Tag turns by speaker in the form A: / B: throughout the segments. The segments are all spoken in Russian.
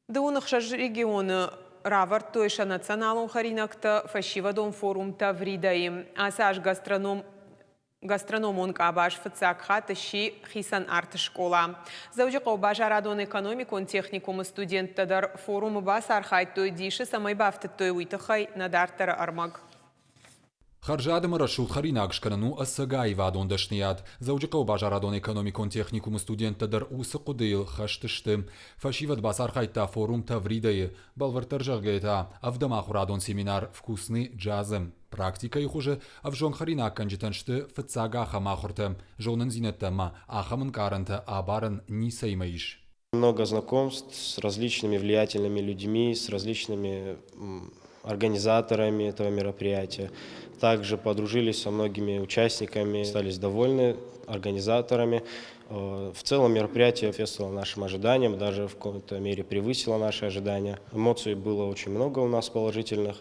A: Дыунықшаж регионы равард тойша националун харинакта фашивадон форум тавридаи. Асаж гастрономун кабаш фцакха тащи хисан арт школа. Заужиқо бажарадон экономикон техникум студент тадар форум бас архайт той диши самай бафтет той уйтахай надартара армаг.
B: خرجادم رشود خریناکش کننو اسگای وادون دشنیاد زوجقو باجارادون اکونومیکون تکنیکوم استودنت در اوس قدیل خشتشتم فشیفت باسار خیتا فوروم تفریده بالورتر جرگیتا افدم آخرادون سیمینار فکوسنی جازم практикой хуже, а в жон харина канджитаншты фцага хамахуртем жонен зинеттема ахамын каранта абарен нисеймаиш.
C: Много знакомств с различными влиятельными людьми, с различными организаторами этого мероприятия. Также подружились со многими участниками, остались довольны организаторами. В целом мероприятие соответствовало нашим ожиданиям, даже в какой-то мере превысило наши ожидания. Эмоций было очень много у нас положительных,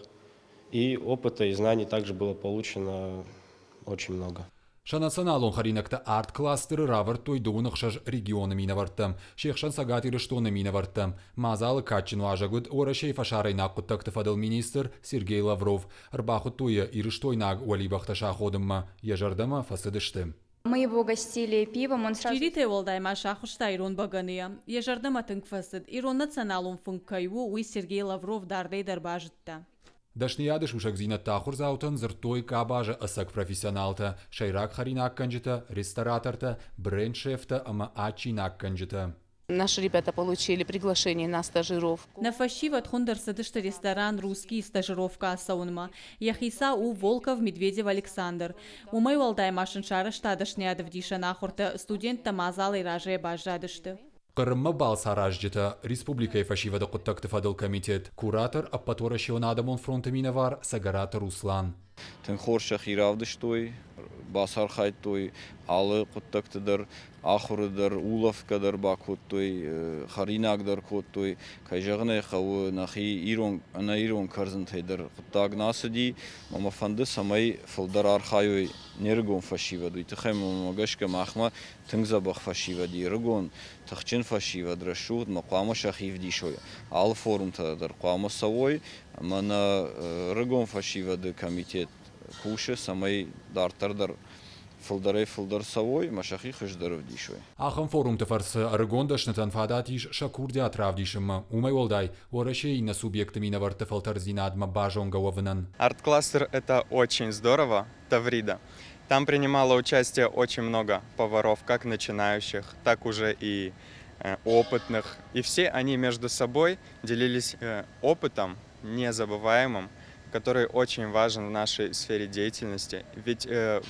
C: и опыта и знаний также было получено очень много.
B: Шанационалон харинакта арт-кластер равард той доунахшаж регионы минавартам, шехшан сагати рештоны минавартам, мазалы качину ажагуд орашей фашарай накуттакты фадал министр Сергей Лавров, рбаху туя и рештой наг уалибахташа ходымма, ежардама фасыдыштым.
D: Мы его гостили пивом, он сразу...
E: Чирите волдайма шахушта ирон багания, ежардама тынкфасыд, ирон националон функкайву уи Сергей Лавров дардей дарбажытта.
B: Дашниядыш ушак зинат тахурзаутан зыртой кабажа асак профессионалта, шайрак харинак канджита, рестораторта, бренд-шефта, ама ачинак канджита.
F: Наши ребята получили приглашение на стажировку.
E: На фащиват хондарсадышта ресторан «Русский» стажировка асаунма. Яхиса у Волков Медведев Александр. У мой волдай машиншара штадашниядов диша нахурта студент тамазал и раже бажадышты.
B: Қырымма балсараждита республикай фашивада құттақты фадыл комитет, куратор аппатора шионадамон фронтамина вар Сагарата Руслан.
G: Тен хорша хиравдыштой, басар хайтой, алы құттақтыдар, ахурыдар, улавкадар бакуттой, харинагдар коттой, кайжағынай қауы нахи ирон карзынтайдар құттаг насыди, мама фанды самай фылдар архайой нергон фашиваду. Итахай мама гашка махма тыңзабах фашивади, рыгон тахчин фашивад рашуд, мақуама шахив дишой. Ал форум тадар қуама савой, мана рыгон фашивады комитет куше самай дартардар фылдар савой, машахи хыждаров дишой.
B: Ахам форум тефарс аргондашнатан фадатиш шакур диатравдишим, умай волдай, орашей на субъектами на вартефалтар зинадма бажонговнан.
H: Арт-кластер — это очень здорово, Таврида. Там принимало участие очень много поваров, как начинающих, так уже и опытных. И все они между собой делились опытом незабываемым, который очень важен в нашей сфере деятельности. Ведь в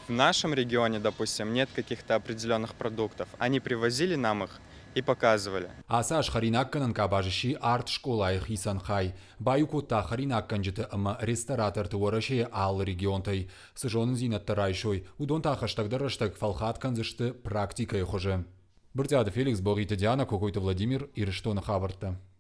H: нашем регионе, допустим, нет каких-то определенных продуктов. Они привозили нам их и показывали.
B: Асаш харинакканан кабажиши арт-школа хисан хай. Баюкута харинакканджита ама ресторатор туараши ал регионтай. Сыжонын зинат тарайшой. Удон тахаштагдараштаг фалхат канзышты практикой хуже. Быртяды Феликс Борита Диана, какой-то Владимир и Рештона Хабарта.